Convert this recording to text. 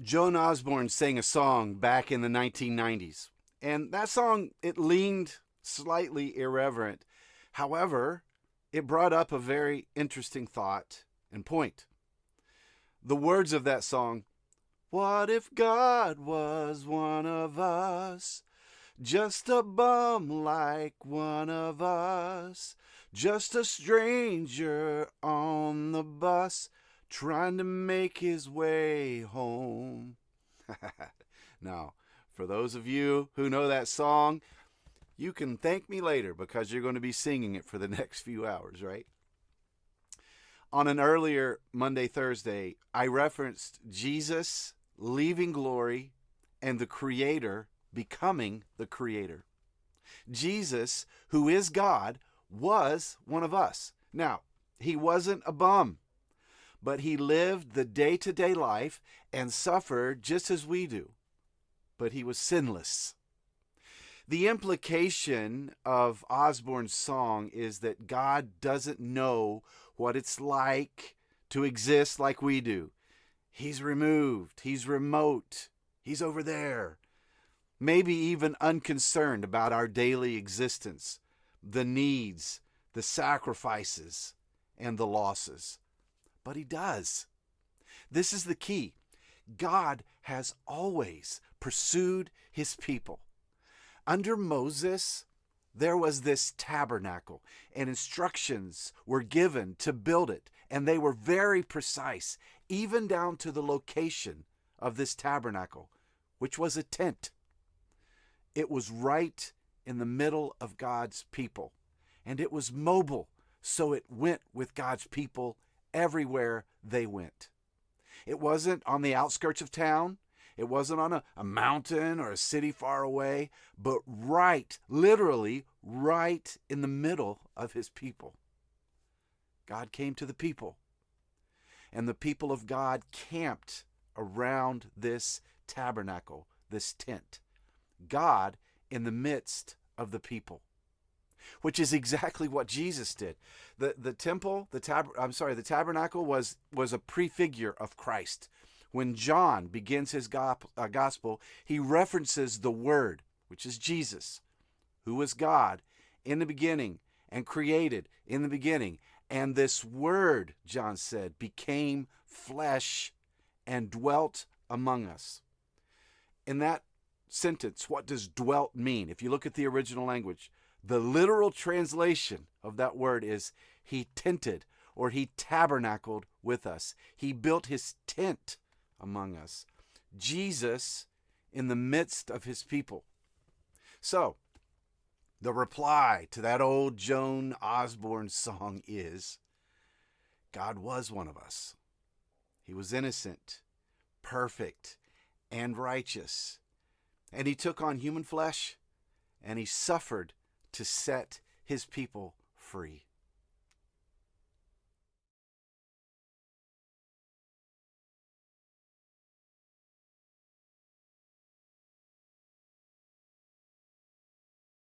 Joan Osborne sang a song back in the 1990s, and that song, it leaned slightly irreverent. However, it brought up a very interesting thought and point. The words of that song, what if God was one of us? Just a bum like one of us. Just a stranger on the bus trying to make his way home. Now, for those of you who know that song, you can thank me later because you're going to be singing it for the next few hours, right? On an earlier Monday, Thursday, I referenced Jesus leaving glory and the Creator becoming the Creator. Jesus, who is God, was one of us. Now, he wasn't a bum, but he lived the day-to-day life and suffered just as we do. But he was sinless. The implication of Osborne's song is that God doesn't know what it's like to exist like we do. He's removed, he's remote, he's over there. Maybe even unconcerned about our daily existence, the needs, the sacrifices, and the losses. But he does. This is the key. God has always pursued his people. Under Moses, there was this tabernacle, and instructions were given to build it, and they were very precise, even down to the location of this tabernacle, which was a tent. It was right in the middle of God's people, and it was mobile, so it went with God's people everywhere they went. It wasn't on the outskirts of town. It wasn't on a mountain or a city far away, but literally right in the middle of his people. God came to the people, and the people of God camped around this tabernacle, this tent. God in the midst of the people, which is exactly what Jesus did. The tabernacle was a prefigure of Christ. When John begins his gospel, he references the Word, which is Jesus, who was God in the beginning and created in the beginning. And this Word, John said, became flesh and dwelt among us. In that sentence, what does dwelt mean? If you look at the original language, the literal translation of that word is he tented, or he tabernacled with us. He built his tent among us. Jesus in the midst of his people. So, the reply to that old Joan Osborne song is, God was one of us. He was innocent, perfect, and righteous. And he took on human flesh, and he suffered to set his people free.